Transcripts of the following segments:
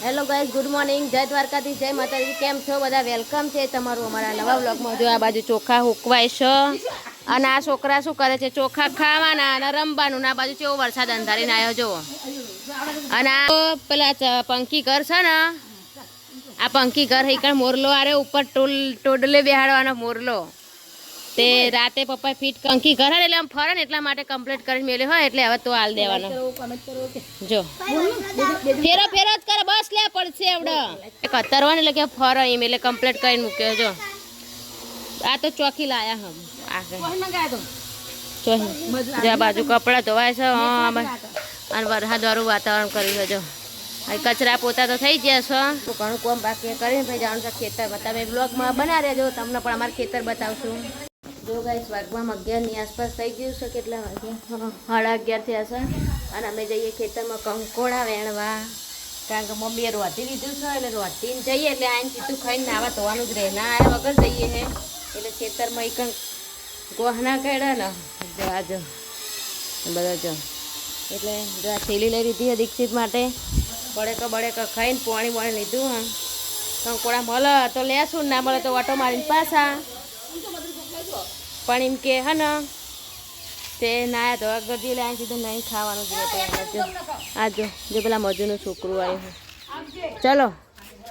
Hello guys, good morning, જય દ્વારકાથી, જય માતાજી. કેમ છો બધા? વેલકમ છે તમારું અમારા નવા વ્લોગમાં. જો આ બાજુ ચોખા હુકવાય છે અને આ છોકરા શું કરે છે? ચોખા ખાવાના અને રમવાનું. ના બાજુ કેવો વરસાદ અંધારીને આવ્યો જુઓ. અને આ પેલા પંખી ઘર છે ને, આ પંખી ઘર અહીં મોરલો આરે ઉપર ટોડલે બેહાડવાનો મોરલો. તે રાતે પપ્પા ફીટ પંખી ઘર એટલે આમ ફરે ને એટલા માટે કમ્પ્લીટ કરીને મેળ્યો હોય એટલે હવે તો હાલ દેવાનો. જો ફેરો ફેરો જ કરે, બસ લે પડશે એવડે કતરવાને એટલે કે ફરે એમ એટલે કમ્પ્લીટ કરીને મૂક્યો. જો આ તો ચોકી લાયા હમ આ બાજુ કપડા ધોવાય છે અને વરસાદવાળું વાતાવરણ કર્યું. જો કચરા પોતા તો થઈ ગયા છે, ઘણું કામ બાકી કરીને ભાઈ જવાનું છે ખેતરમાં. તમે બ્લોગમાં બના રહેજો, તમને પણ અમારે ખેતર બતાવશું. જો ગાઈસ વાગવામાં 11ની આસપાસ થઈ ગયું છે. કેટલા વાગ્યા? 11:30 થયા છે. અને અમે જઈએ ખેતરમાં કંકોડા વેણવા, કારણ કે મમ્મીએ રોટી લીધું છે એટલે રોટીને જઈએ એટલે આઈને સીધું ખાઈને નાવા ધોવાનું જ રહે. ના આવ્યા વગર જઈએ હે એટલે ખેતરમાં એક ગોહના કાઢ્યા ને. જો આ જો બધા જો એટલે જો આ થેલી લઈ લીધી છે દીક્ષિત માટે. બળેકા ખાઈને પાણી લીધું. હા કંકોડા મળે તો લેશું, ના મળે તો ઓટો મારીને પાછા. પણ એમ કે હે ને તે નાયા ધોવા ગરદી એટલે અહીં સીધું નહીં ખાવાનું જ. આ જો જે પેલા મજૂરનું છોકરું આવ્યું. ચલો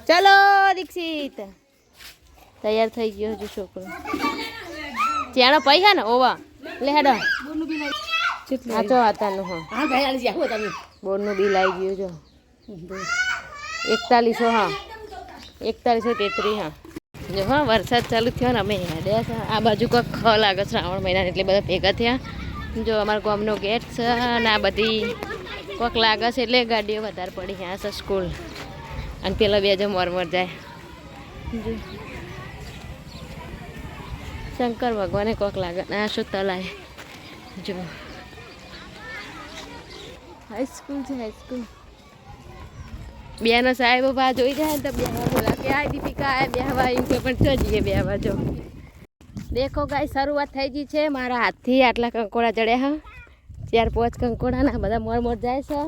ચલો દીક્ષિત તૈયાર થઈ ગયો હજુ છોકરો. ત્યાંનો પૈસા ને ઓવા લે હેડો સાચો હતાનું. હા બોરનું બિલ આવી ગયું. જો 4100. હા 4133. હા જો હા વરસાદ ચાલુ થયો ને અમે હેડ્યા છે. આ બાજુ કોઈક ખ લાગે શ્રાવણ મહિના એટલે બધા ભેગા થયા. જો અમારા ગામનો ગેટ છે અને આ બધી કોઈક લાગે છે એટલે ગાડીઓ વધારે પડી. ત્યાં છે સ્કૂલ અને પેલા બે જો મોર જાય. જો શંકર ભગવાને કોઈક લાગે. આ શું તલાય? જો હાઈસ્કૂલ છે, હાઈસ્કૂલ. બેનો સાહેબ બા જોઈ જાય ને તો બેહવા બોલા કે આ દીપિકા આ બેહવા એમ કે પણ તો જઈએ બેહવા. જો દેખો ગાય શરૂઆત થઈ ગઈ છે. મારા હાથથી આટલા કંકોડા ચડ્યા. હા 4-5 કંકોડાના બધા મોર જાય છે.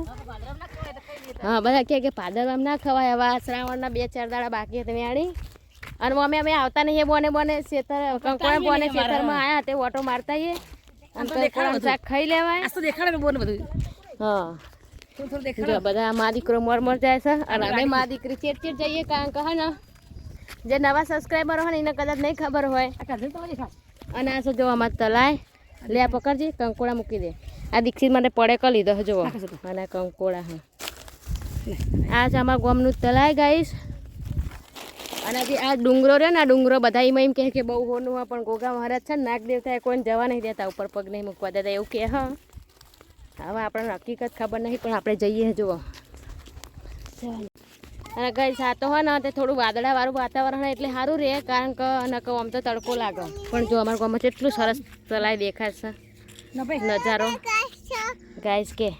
હા બધા કે ભાદરવામાં ના ખવાય. હવે શ્રાવણના 2-4 દાડા બાકી હતા મેળી. અને અમે આવતા નહીં બોને ખેતર કંકોડા બોને ખેતરમાં આવ્યા તે ઓટો મારતા એ અને શાક ખાઈ લેવાય. હા જો બધા મા દીકરો મોર જાય છે અને અમે મા દીકરી ચેટ જઈએ. કારણ કે ને જે નવા સબસ્ક્રાઈબર હોય ને એને કદાચ નહીં ખબર હોય. અને આ જો આમાં તલાય લે પકડજે કંકોડા મૂકી દે. આ દીક્ષિત માટે પડે કરી લીધો જુઓ. અને કંકોડા હા આ છે અમારા ગામનું તલાય ગાઈશ. અને જે આ ડુંગરો રહ્યો ને, આ ડુંગરો બધા એમ કહે કે બહુ હોનું હોય પણ ગોગા મહારાજ છે ને નાગ દેવતા કોઈને જવા નહીં દેતા, ઉપર પગ નહીં મૂકવા દેતા એવું કહે. હા હવે આપણને હકીકત ખબર નહીં પણ આપણે જઈએ જુઓ. અને ગાઈસ આ તો હોય ને તે થોડું વાદળાવાળું વાતાવરણ એટલે સારું રહે, કારણ કે નકો આમ તો તડકો લાગે. પણ જો અમારા ગામમાં કેટલું સરસ તલાય દેખાય છે નજારો ગાઈસ. કે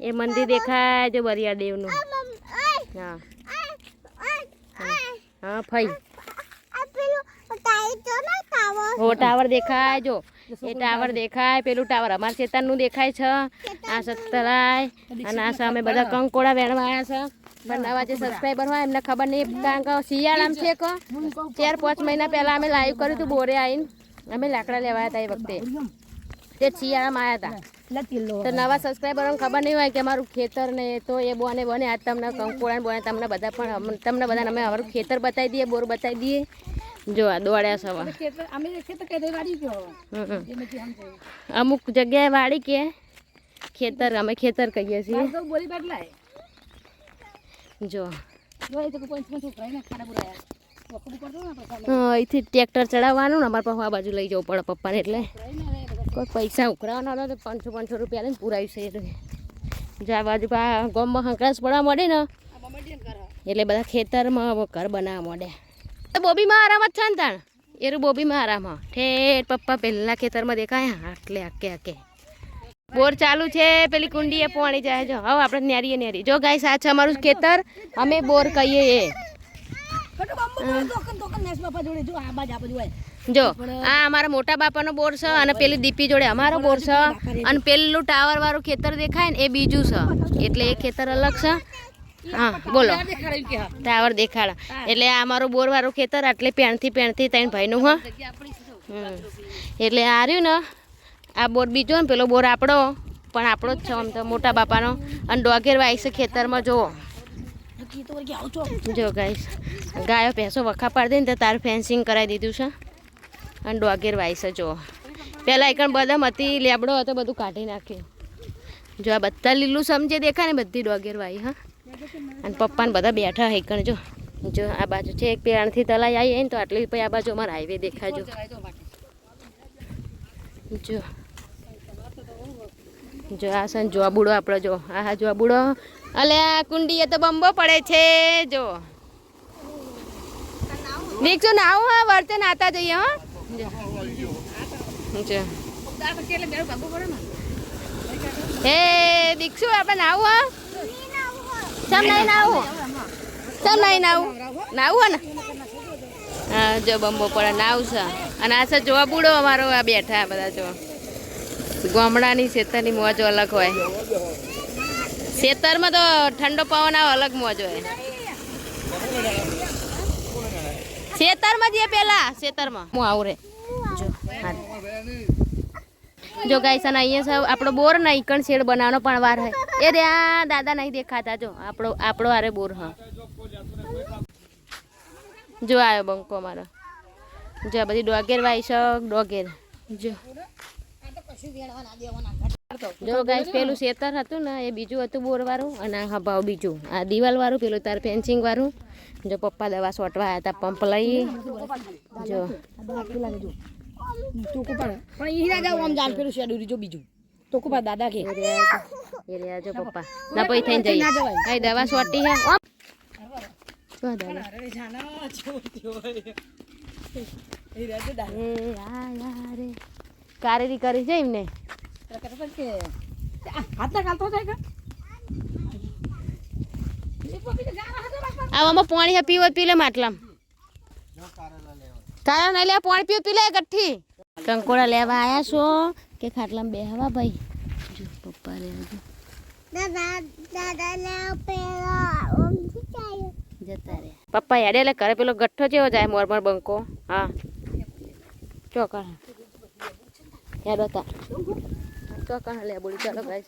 એ મંદિર દેખાય જો બરિયા દેવનું. હા હા ફઈ હો ટાવર દેખાય. જો એ ટાવર દેખાય, પેલું ટાવર અમારા ખેતરનું દેખાય છે. આ સતરાય અને આ સામે બધા કંકોડા વેણવા આવ્યા છે. પણ નવા જે સબસ્ક્રાઈબર હોય એમને ખબર નહીં, કારણ કે શિયાળામાં છે કે 4-5 મહિના પહેલાં અમે લાઈવ કર્યું હતું બોરે આવીને. અમે લાકડા લેવાયા હતા એ વખતે, તે શિયાળામાં આવ્યા હતા. તો નવા સબસ્ક્રાઈબરોને ખબર નહીં હોય કે અમારું ખેતર ને તો એ બોને આજ તમને કંકોડા બોને તમને બધા અમે અમારું ખેતર બતાવી દઈએ, બોર બતાવી દઈએ. જો આ દોડ્યા સવા અમુક જગ્યાએ વાડી કે ખેતર, અમે ખેતર કહીએ છીએ. જો અહીંથી ટ્રેક્ટર ચડાવવાનું ને અમારે પાસે આ બાજુ લઈ જવું પડે પપ્પાને. એટલે કોઈ પૈસા ઉઘરાવાના હતા તો 500 રૂપિયા લઈને પુરાવ્યું છે. જો આ બાજુ ગામમાં હંકરાશ પડવા મળે ને એટલે બધા ખેતરમાં ઘર બનાવવા માંડે. બોબીમાં આરામ જ છે ને તાણ એરું બોબીમાં આરામ. ઠેઠ પપ્પા પહેલાં ખેતરમાં દેખાય આટલે આકે બોર ચાલુ છે. પેલી કુંડીએ પાણી જાય. જો હવે આપણે નેરીએ. જો ગાઈસ આ છે અમારું ખેતર, અમે બોર કહીએ. જો આ અમારા મોટા બાપાનો બોર છે અને પેલી દીપી જોડે અમારો બોર છે અને પેલું ટાવર વાળું ખેતર દેખાય ને એ બીજું છે એટલે એ ખેતર અલગ છે. હા બોલો ટાવર દેખાડા એટલે આ અમારું બોર વાળું ખેતર એટલે પેણથી ત્રણ ભાઈનું હા. એટલે આ રહ્યું ને આ બોર બીજો ને પેલો બોર આપણો પણ આપણો જ છે આમ તો મોટા બાપાનો અને ડોગેર વાઈસ ખેતરમાં જુઓ જો ગાઈસ ગાયો ભેંસો વખા પાડી દે ને તો તારું ફેન્સિંગ કરાવી દીધું છે અને ડોગેર વાઈસ જુઓ પહેલાં એકણ બદામ હતી લેબડો હતો બધું કાઢી નાખ્યું જો આ બધા લીલું સમજે દેખાય ને બધી ડોગેર વાઈ હા. અને પપ્પાને બધા બેઠા એકણ જો આ બાજુ છે એક પેણથી તલાઈ આવી ને તો આટલી પછી આ બાજુ અમારા હાઈવે દેખાય જો આ સન જો બુડો આપણો જો આ જો બુડો અલે આ કુંડીએ તો બંબો પડે છે જો દીક્ષુ નાવું હા વર્તે નાતા જઈએ હા જો હે દીક્ષુ આપણે નાવું હા ચમ નહીં નાવું નાવું ને હા જો બંબો પડે નાવ છે અને આ છે જોવા બુડો અમારો આ બેઠા બધા જો ગામડાની ખેતરની મોજ અલગ હોય ખેતરમાં તો ઠંડો પવન આવે અલગ મોજ હોય ખેતરમાં જઈએ પેલા ખેતરમાં હું આવું રે જો ગાઈસ અને અહીંયા આપણો બોર ને ઈકણ શેડ બનાવવાનો પણ વાર હોય એ રે આ દાદા નહીં દેખાતા જો આપણો આરે બોર હા જો આવ્યો બંકો મારો જો આ બધી ડોગેર વાઈ છે ડોગેર જો ગાઈસ પેલું ખેતર હતું ને એ બીજું હતું બોર વાળું અને આ ભાવ બીજું આ દિવાલ વાળું પેલું તાર ફેન્સિંગ વાળું જો પપ્પા દવા છોટવા આવ્યા હતા પંપ લઈ જો દાદા કે જો પપ્પા ના પછી થઈને જઈએ કઈ દવા છોટી હે કારેરી કરી છે એમને આવામાં પાણી પીવો પી લે માટલામ તારા નહીં લે પાણી પીવો પી લે ગઠ્ઠી કંકોડા લેવા આયા છો કે ખાટલામાં બેહવા ભાઈ જો પપ્પા જતા રે પપ્પા યાડે એટલે કરે પેલો ગઠ્ઠો જેવો જાય મોરમર બંકો હા ચોકણ યાદ હતા ચોકણ લે બોલી ચાલો ગાઈસ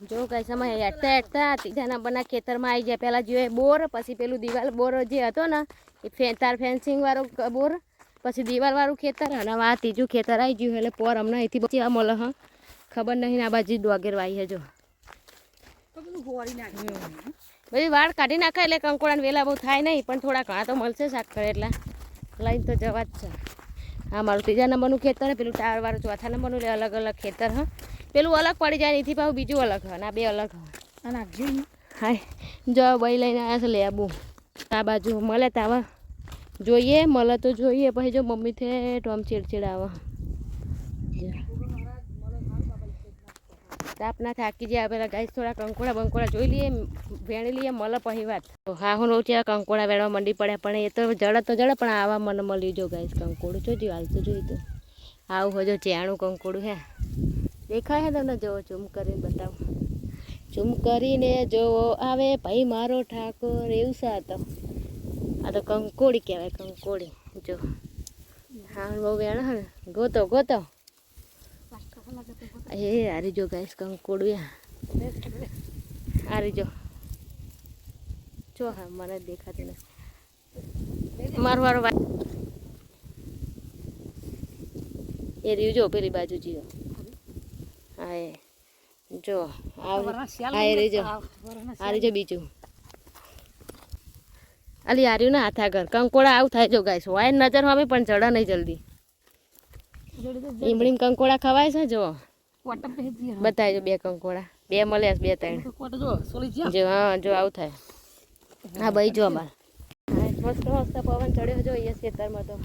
જો ગાઈસ અમે હેઠતા ત્રીજા નંબરના ખેતરમાં આવી જાય પહેલાં જોઈએ બોર પછી પેલું દિવાલ બોર જે હતો ને એ તાર ફેન્સિંગ વાળો બોર પછી દિવાલ વાળું ખેતર અને આ ત્રીજું ખેતર આવી ગયું એટલે પોર હમણાં અહીંથી બચી મળે હા ખબર નહીં આ બાજુ ડોગેર વાઈ હે જો બધી વાળ કાઢી નાખાય એટલે કંકોડાને વેલા બહુ થાય નહીં પણ થોડા ઘણા તો મળશે શાક કરે એટલે લઈને તો જવા જ છે હા મારું ત્રીજા નંબરનું ખેતર પેલું ટાવર વાળું ચોથા નંબરનું અલગ અલગ ખેતર હા પેલું અલગ પડી જાય એથી પાછું બીજું અલગ હોય ને આ બે અલગ હોય હા જો ભાઈ લઈને આવ્યા છે લેબુ આ બાજુ મળે તો આવા જોઈએ મળે તો જોઈએ પછી જો મમ્મી થે ટોમ ચીડચીડ આવે તાપ ના થાકી જાય પેલા ગાઈસ થોડા કંકોડા બંકોડા જોઈ લઈએ વેણી લઈએ મળે પછી વાત હા હું રોજ કંકોડા વેણવા મંડી પડે પણ એ તો જડે પણ આવા મને મળ્યું જો ગાઈસ કંકોડું જોજો હાલ તો જોઈ તો આવું હોય જો ચેણું કંકોડું હે દેખાય હે તમને જોવો ઝૂમ કરીને બતાવો ઝૂમ કરીને જોવો આવે ભાઈ મારો ઠાકોર એવું સા હતો આ તો કંકોડી કહેવાય કંકોડી જો હા બહુ વેણ હે ને ગોતો એ હારી જો ગાઈસ કંકોડું હારી જો હા મને દેખાતું નથી મારો એ રહ્યું જો પેલી બાજુ જીઓ હા એ જો હારી જો બીજું અલી હાર્યું ને હાથ આગળ કંકોડા આવું થાય જો ગાઈસ હોય નજર હવે પણ જડા નહીં જલ્દી ઈમડીને કંકોડા ખવાય છે જો બતાવજો બે કંકોડા બે મળ્યા બે ત્રણ જો હા જો આવું થાય હા ભાઈ જો અમારે મસ્ત પવન ચડ્યો જો અહીંયા ખેતરમાં તો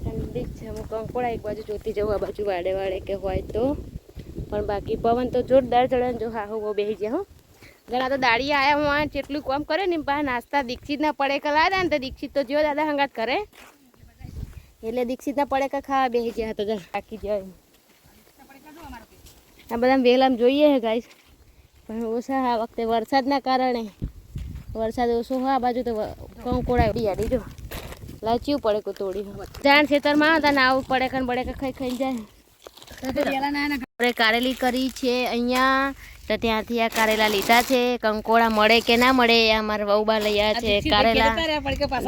ઠંડી જ છે હું કંકોડા એક બાજુ જોતી જાઉં આ બાજુ વાડે કે હોય તો પણ બાકી પવન તો જોરદાર ચડે જો હા હું બહુ બેસી જાય હો ઘણા તો દાડી આવ્યા હું આ જેટલું કામ કરે ને બહાર નાસ્તા દીક્ષિત ના પડે કલા હતા ને તો દીક્ષિત તો જો દાદા હંગાત કરે એટલે દીક્ષિતના પડેકા ખાવા બેસી ગયા તો જરા થાકી જાય. આ બધા વેલામ જોઈએ છે ગાઈસ, પણ ઓછા આ વખતે વરસાદના કારણે વરસાદ ઓછો હોય આ બાજુ તો કંકોડા ડિયાડી જો લાચ્યું પડે કો તોડી જાણ ખેતરમાં હતા ને આવું પડે કન બડે ખાઈ ખાઈ જાય. આપણે કારેલી કરી છે અહીંયા તો ત્યાંથી આ કારેલા લીધા છે. કંકોડા મળે કે ના મળે અમારા વહુબા લઈ આવ્યા છે કારેલા.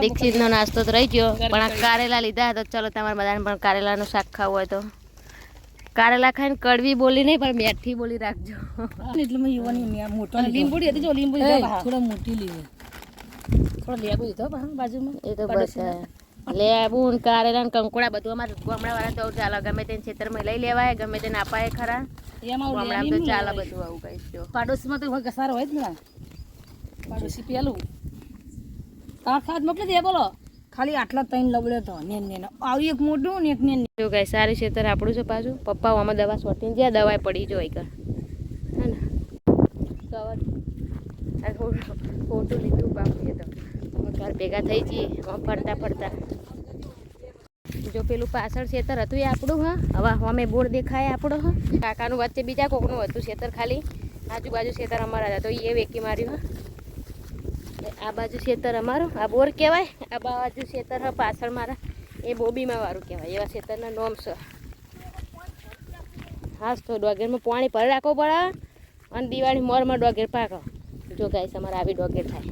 દીક્ષિતનો નાસ્તો તો રહી ગયો પણ આ કારેલા લીધા તો ચલો તમારે બધાને પણ કારેલાનું શાક ખાવું હોય તો કારેલા ખાઈને કડવી બોલી નહીં પણ મીઠી બોલી રાખજો. એટલે મેં યુવાની મોટો લીંબુડી હતી જો લીંબુડી થોડો મોટી લીધી થોડો લેબુ દીધો બાજુમાં એ તો બસ લેબુ ને કારેલા ને કંકોડા બધું અમારે ગામડાવાળા તો ચાલે ગમે તેને ખેતરમાં લઈ લેવાય ગમે તેને અપાય ખરા. ગામડા તો ચાલે બધું આવું કહીશ જો. પાડોશીમાં તો ઘસારો હોય જ ને પાડોશી પેલું તાર ખાદ મોકલી દે બોલો ખાલી આટલા ત્રણ લબડ્યો તો ને આવી એક મોટું ને એક ને જો ગાય સારી ખેતર આપણું છે પાછું. પપ્પા આમાં દવા સોટીને જ્યાં દવાઈ પડી જો કર હે ને કવર ફોટો લીધું બાપુ તો ઘર ભેગા થઈ જઈએ ફરતા ફરતા. જો પેલું પાછળ ખેતર હતું એ આપણું હા. હવે અમે બોર દેખાય આપણો હા. કાકાનું વચ્ચે બીજા કોકનું હતું ખેતર ખાલી આજુબાજુ ખેતર અમારા હતા તો એ વેકી માર્યું હા. આ બાજુ ખેતર અમારું આ બોર કહેવાય. આ બાજુ ખેતર હા પાછળ મારા એ બોબીમાં વાળું કહેવાય. એવા ખેતરના નોમ છે. હા તો ડોગેરમાં પાણી ભરી રાખવું પડે અને દિવાળી મોરમાં ડોગેર પાકો. જો ગાઈસ અમારે આવી ડોગેર થાય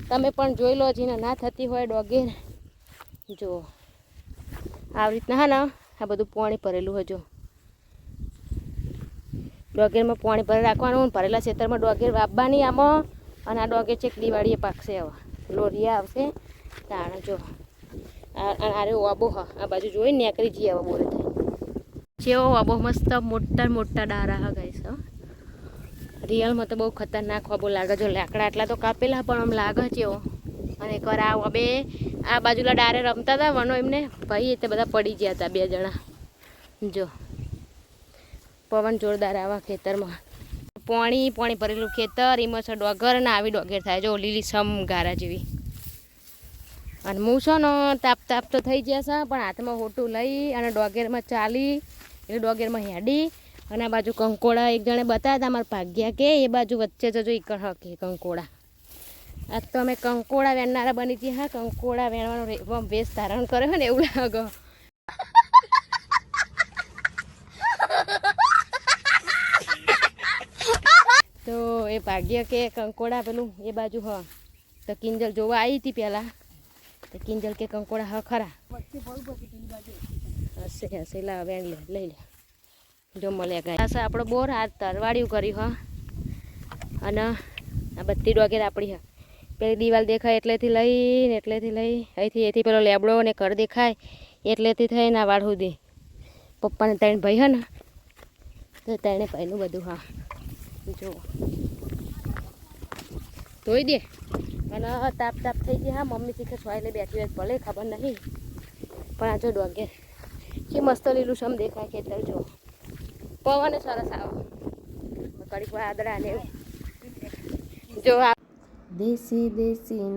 તમે પણ જોઈ લો જેને ના થતી હોય ડોગેર જો આવી રીતના હા ને આ બધું પાણી ભરેલું હોય જો ડોગેરમાં પાણી ભરી રાખવાનું. ભરેલા ખેતરમાં ડોગેર વાપવાની આમાં અને આ ડોગેર છે દિવાળીએ પાકશે. હવે લોરિયા આવશે તાણે જો આરે વાબો હા આ બાજુ જોઈ નેકરી જઈએ હવે બોરે થાય જેવો વાબો મસ્ત મોટા મોટા ડારા હા ગાઈસ. રિયલમાં તો બહુ ખતરનાક વાબો લાગે જો લાકડા આટલા તો કાપેલા પણ આમ લાગે છે એવો. અને એકવાર આ વાબે આ બાજુલા ડારે રમતા હતા વનો એમને ભાઈ એટલે બધા પડી ગયા હતા 2 જણા. જો પવન જોરદાર આવા ખેતરમાં પાણી ભરેલું ખેતર એમાં છે ડોગર ને આવી ડોગેર થાય જો લીલી સમ ગારા જેવી. અને હું છો ને તાપ તો થઈ ગયા છે પણ હાથમાં હોટું લઈ અને ડોગેરમાં ચાલી એટલે ડોગેરમાં હેડી અને આ બાજુ કંકોડા એક જણે બતાવ્યા હતા અમારા ભાગ્યા કે એ બાજુ વચ્ચે જજો ઈકણ હકે કંકોડા. આજ તો અમે કંકોડા વેણનારા બની છીએ હા. કંકોડા વેણવાનો વેશ ધારણ કર્યો ને એવું લાગે. તો એ ભાગ્ય કે કંકોડા પેલું એ બાજુ હ તો કિંજલ જોવા આવી હતી પહેલાં તો કિંજલ કે કંકોડા હ ખરા હશે લા વેણ લે લઈ લે જો મળે ગાય. આપણો બોર આ તરવાડિયું કર્યું હા. અને આ બધી ડોગેર આપણી હા. પેલી દિવાલ દેખાય એટલેથી લઈને અહીંથી પેલો લેબડો ને ઘર દેખાય એટલેથી થઈને આ વાળ સુધી પપ્પાને 3 ભાઈ હા ને તો 3 ભાઈનું બધું હા જો ધોઈ દે. અને તાપ થઈ ગયા હા. મમ્મી શીખે છોઈને બેઠી હોય ભલે ખબર નહીં પણ આ જો ડોગેર કે મસ્ત લીલું સમ દેખાય ખેતર જો પવન સરસ આવે કડીક વાદળા ને જો देसी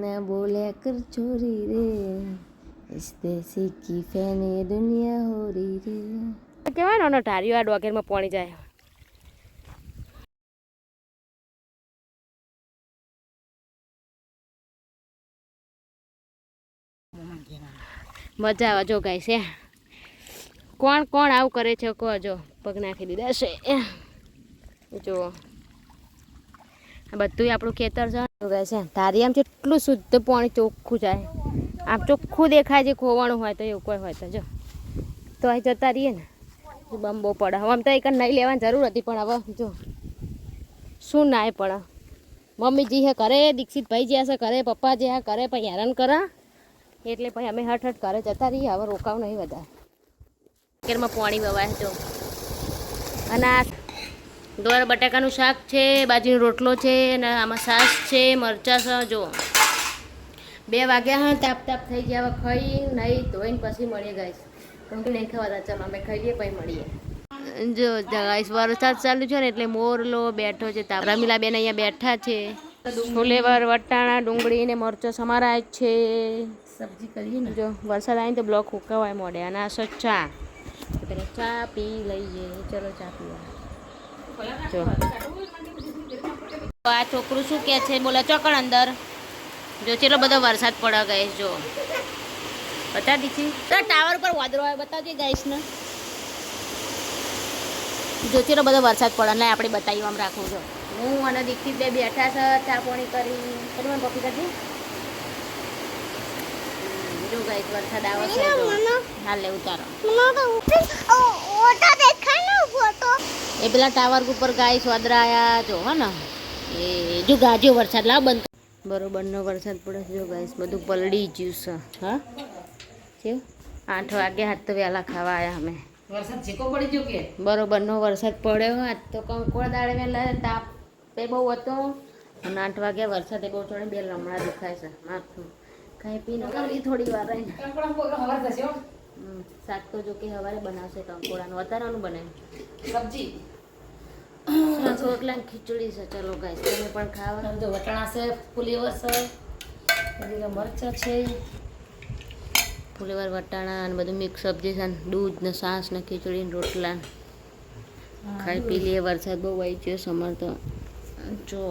ना बोलिया कर छोरी रे इस देसी की फैने दुनिया हो रही रे કેવાય ને ટારીઓ આ ડોગેરમાં પાણી જાય. મજા આવે જો ગાય છે. કોણ આવું કરે છે કહો જો પગ નાખી દીધા છે જો આ બધું આપણું ખેતર છે તારી આમ કેટલું શુદ્ધ પાણી ચોખ્ખું જાય આમ ચોખ્ખું દેખાય છે. ખોવાણું હોય તો એવું કોઈ હોય તો જો તો અહીં જતા રહીએ ને બંબો પડે. હવે આમ તો એક નહીં લેવાની જરૂર હતી પણ હવે જો શું નાય પડે. મમ્મીજી હે કરે દીક્ષિતભાઈ જે હશે કરે પપ્પા જે હા કરે પછી હેરાન કરે એટલે પછી અમે હઠ કરે જતા રહીએ. હવે રોકાવ નહીં વધારે ખેતરમાં પાણી વવાય જો. અને આ દોર બટાકાનું શાક છે બાજરીનો રોટલો છે અને આમાં છાશ છે મરચાં છે જો 2 વાગ્યા હા. તાપ થઈ ગયા હવે ખાઈ નહીં ધોઈને પછી મળીએ ગાઈસ. કેમ કે નહીં ખાવા ચાલો અમે ખાઈએ પછી મળીએ. જો ગાઈસ વરસાદ ચાલુ છે ને એટલે મોરલો બેઠો છે. રમીલા બેન અહીંયા બેઠા છે. ફુલેવર વટાણા ડુંગળી ને મરચાં સમારાય છે. સબ્જી કરીએ ને. જો વરસાદ આવીને તો બ્લોક હુકાવાય મોડે અને આ સો ચા તો પેલા ચા પી લઈએ. ચલો ચા પીવા. જો આ છોકરું શું કહે છે બોલા ચોકડ અંદર જો ચેટલો બધો વરસાદ પડે ગઈશ જો બતા દીધી તો ટાવર પર વાદળો આવે બતાવજે ગાઈશ ને જો ચેટલો બધો વરસાદ પડે ને આપણે બતાવ્યું આમ રાખવું જો હું અને દીક્ષિત બે બેઠા છે ચા પાણી કરી મને પપ્પી કરતી જો ગાઈશ વરસાદ આવે છે જો હાલ લે ઉતારો એ પેલા ટાવર ઉપર ગાઈશ વાદળા આયા જો હે ને એ જો ગાજ્યો વરસાદ લાવ બંધ બરોબરનો વરસાદ પડે છે જો ગાઈસ બધું પલળી ગયું છે હા કેવું 8 વાગે હાથ તો વહેલા ખાવા આવ્યા અમે વરસાદ ઝીકો પડી ગયો કે બરોબરનો વરસાદ પડ્યો આજ તો કંકોળ દાડે વહેલા તાપ એ બહુ હતો અને 8 વાગે વરસાદ એ બહુ થોડી બે લમણા દુખાય છે માથું ખાઈ પીને કરી થોડી વાર રહીને કંકોડા પોગા હવાર થશે હો. શાક તો જો કે સવારે બનાવશે કંકોડાનું વધારાનું બનાવ્યું સબ્જી રોટલા ખીચડી છે ચલો ગાઈસ તમે પણ ખાવા આમ તો વટાણા છે ફુલીવર છે પછી મરચાં છે ફુલેવાર વટાણા અને બધું મિક્સ સબ્જી છે ને દૂધ ને છાશ ને ખીચડી ને રોટલા ખાઈ પી લઈએ વરસાદ બહુ આવી ગયો સમર તો જો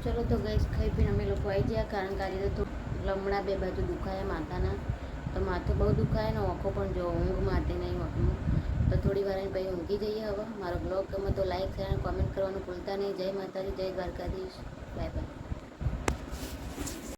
ચલો તો ગઈશ ખાઈ પીને અમે લોકો આવી ગયા કારણ કે આજે તો લમણા બે બાજુ દુખાયા માથાના તો માથું બહુ દુખાય ને આંખો પણ જો ઊંઘ મારતી નહીં આંખમાં તો થોડી વાર પછી ઊંઘી જઈએ હવે મારો બ્લોગ ગમે તો લાઈક શેર અને કોમેન્ટ કરવાનું ભૂલતા નહીં જય માતાજી જય દ્વારકાધીશ બાય બાય